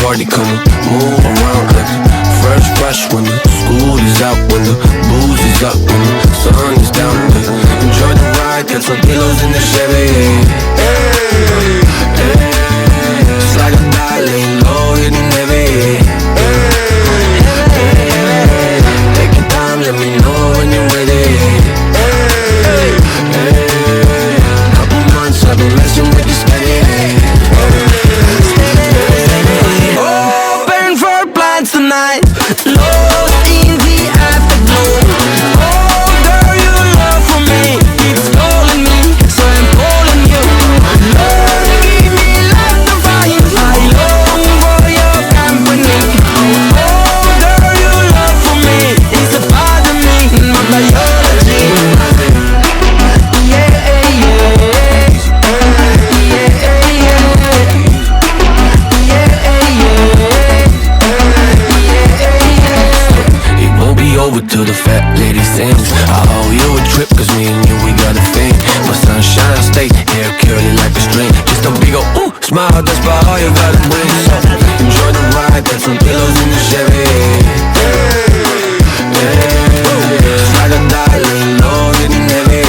party, come on, move around like the first rush when the school is out, when the booze is up, when the sun is down. Enjoy the ride, got some pillows in the Chevy. Hey, hey, slide or die, lay low, hitting heavy. Hey, take your time, let me know when you're ready. Hey, hey, couple months I've been messing with this steady. Open for plans tonight, lost in the afterglow. Oh girl, your love for me keeps calling me, so I'm calling you. Lord, give me life to find, I long for your company. Oh girl, your love for me is a part of me, my biology. Yeah, yeah, yeah, over till the fat lady sings. I owe you a trip, cause me and you, we got a thing. My sunshine state, hair curly like a string. Just a big ol' ooh, smile, that's about all you gotta bring. So enjoy the ride, got some pillows in the Chevy. Hey, hey, slide or die, lay low, hitting heavy.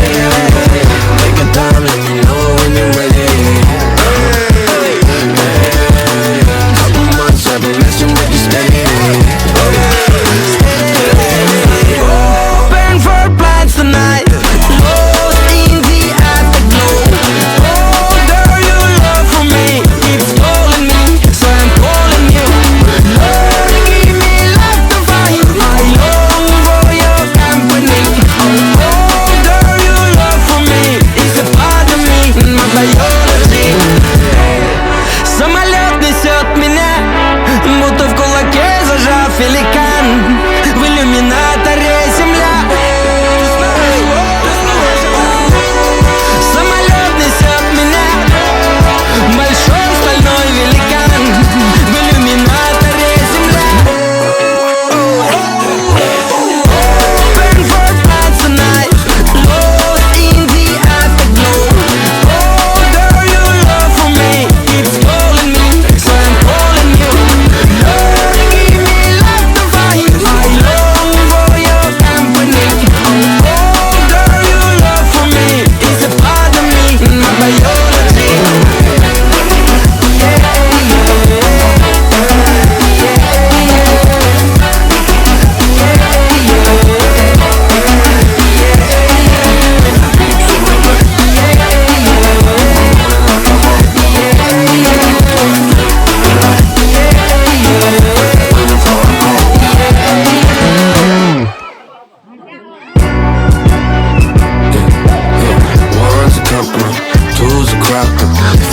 Hey, take your time, let me know when you're ready. Hey, couple months I've been messing with you steady. Open for plans tonight, lost in the afterglow. Oh girl, your love for me keeps calling me, so I'm calling you. Lord, give me life to find, I long for your company. Oh girl, your love for me is a part of me, my biology. Самолет несет меня, будто в кулаке зажав великан. В иллюминаторе земля. Самолет несет меня, большой стальной великан. В иллюминаторе земля. Open for plans tonight, lost in the afterglow. Oh girl, your love for me keeps calling me, so I'm calling you. Lord, give me life to find, I long for your company. Oh girl, your love for me is a part of me, my biology. Yeah, one's a company, two's a crowd,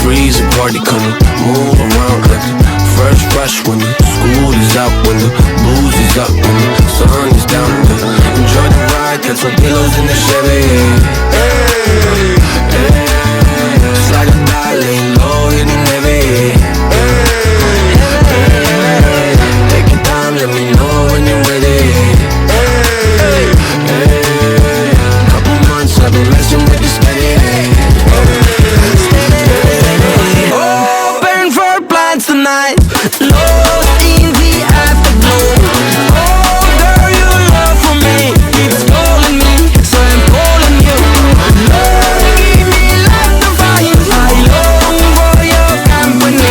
three's a party, come on, move around like the first rush when the school is out, when the booze is up, when the sun is down. Enjoy the ride, got some pillows in the Chevy. Hey, hey, slide or die, lay low, hitting heavy. Hey, take your time, let me know when you're ready. Hey, hey, couple months I've been messing with this steady. Open for plans tonight, lost in the afterglow. Oh girl, your love for me keeps calling me, so I'm calling you. Lord, give me life to find, I long for your company.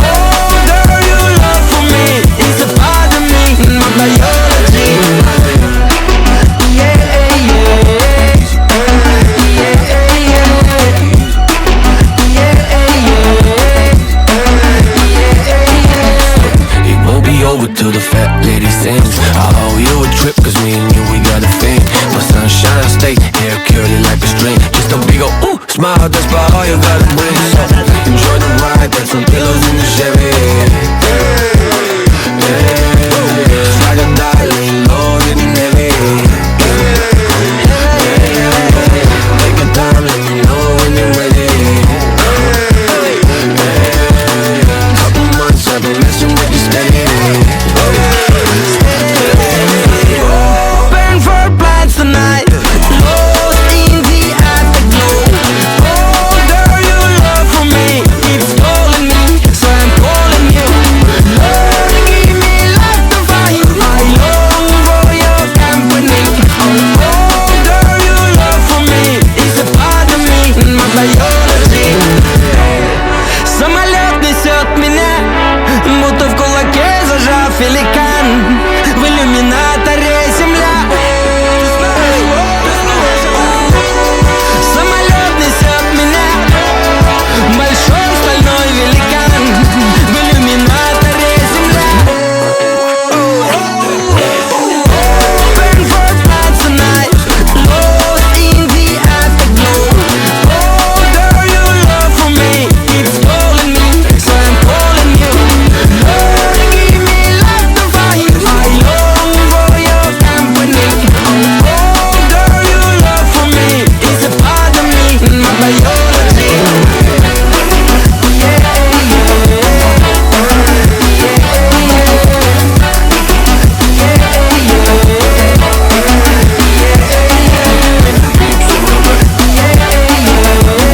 Oh girl, your love for me is a part of me, my biology. Yeah, yeah, over till the fat lady sings. I owe you a trip, cause me and you, we got a thing. My sunshine state, hair curly like a string. Just a big ol' ooh, smile, that's about all you gotta bring.